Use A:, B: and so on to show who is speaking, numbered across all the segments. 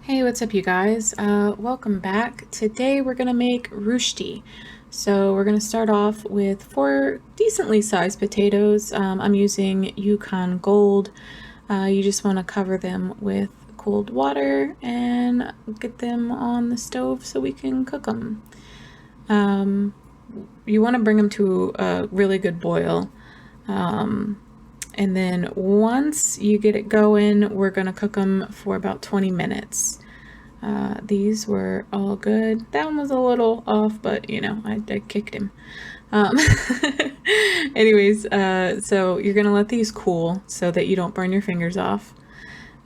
A: Hey, what's up you guys? Welcome back. Today we're gonna make Rösti. So we're gonna start off with 4 decently sized potatoes. I'm using Yukon Gold. You just want to cover them with cold water and get them on the stove so we can cook them. You want to bring them to a really good boil. And then once you get it going, we're going to cook them for about 20 minutes. These were all good. That one was a little off, but you know, I kicked him. Um, anyways, so you're going to let these cool so that you don't burn your fingers off.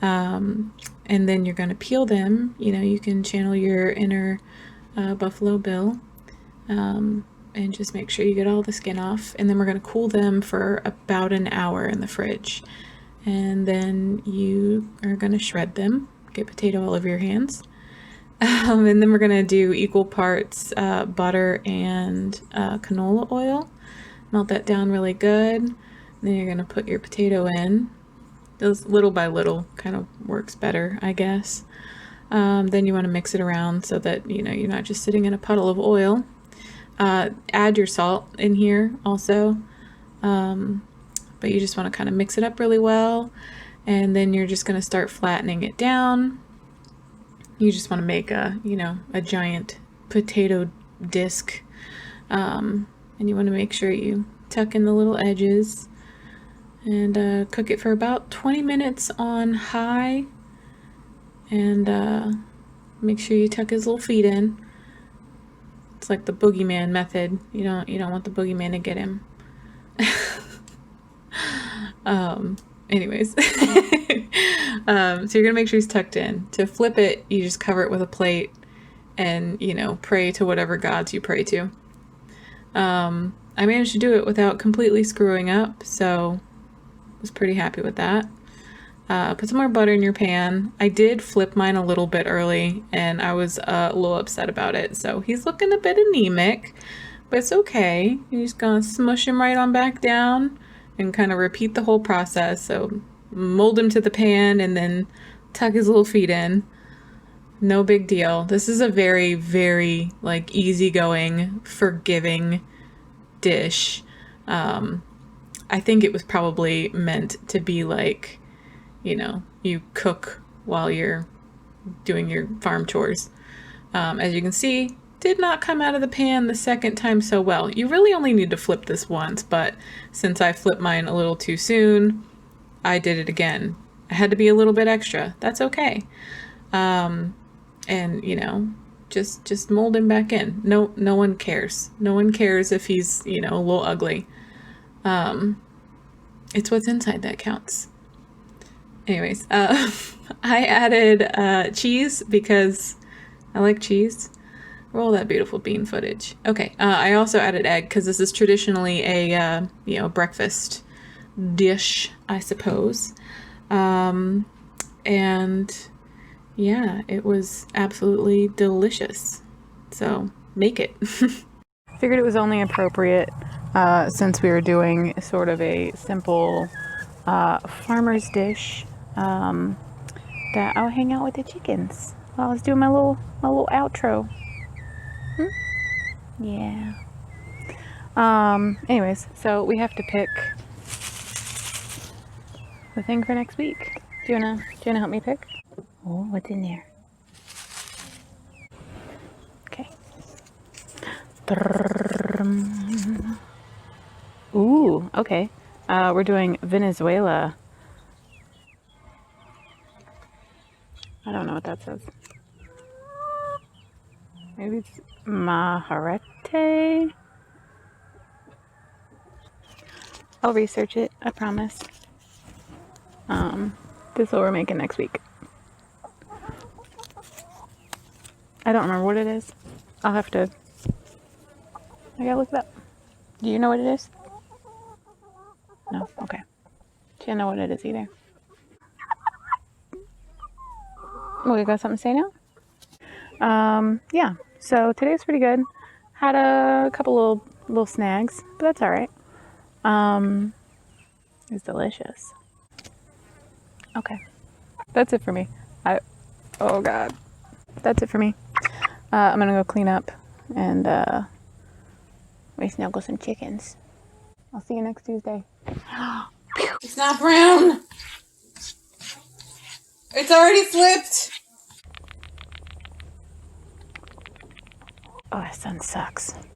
A: And then you're going to peel them. You know, you can channel your inner Buffalo Bill. And just make sure you get all the skin off, and then we're going to cool them for about an hour in the fridge, and then you are going to shred them, get potato all over your hands. And then we're going to do equal parts butter and canola oil. Melt that down really good. Then you're going to put your potato in. Those little by little kind of works better, I guess. Then you want to mix it around so that you know you're not just sitting in a puddle of oil. Add your salt in here also, but you just want to kind of mix it up really well, and then you're just going to start flattening it down. You just want to make a giant potato disc, and you want to make sure you tuck in the little edges and cook it for about 20 minutes on high, and make sure you tuck his little feet in. It's like the boogeyman method. You don't want the boogeyman to get him. Anyways, so you're gonna make sure he's tucked in. To flip it, you just cover it with a plate, and pray to whatever gods you pray to. I managed to do it without completely screwing up, so I was pretty happy with that. Put some more butter in your pan. I did flip mine a little bit early, and I was a little upset about it. So he's looking a bit anemic, but it's okay. You're just gonna smush him right on back down and kind of repeat the whole process. So mold him to the pan and then tuck his little feet in. No big deal. This is a very, very easygoing, forgiving dish. I think it was probably meant to be you cook while you're doing your farm chores. As you can see, did not come out of the pan the second time so well. You really only need to flip this once, but since I flipped mine a little too soon, I did it again. I had to be a little bit extra. That's okay. And just mold him back in. No one cares. No one cares if he's, a little ugly. It's what's inside that counts. Anyways, I added cheese because I like cheese. Roll that beautiful bean footage. Okay, I also added egg because this is traditionally a breakfast dish, I suppose. And yeah, it was absolutely delicious. So make it. Figured it was only appropriate since we were doing sort of a simple farmer's dish. That I'll hang out with the chickens while I was doing my little outro. Yeah. Anyways, so we have to pick the thing for next week. Do you wanna help me pick? Oh, what's in there? Okay. Ooh, okay. We're doing Venezuela. I don't know what that says. Maybe it's Maharete. I'll research it, I promise. This is what we're making next week. I don't remember what it is. I gotta look it up. Do you know what it is? No? Okay. She doesn't know what it is either. Well, you got something to say now? Yeah. So today's pretty good. Had a couple little snags, but that's all right. It's delicious. Okay, that's it for me. Oh God. That's it for me. I'm gonna go clean up and we snuggle some chickens. I'll see you next Tuesday. It's not brown. It's already flipped. Oh, that sun sucks.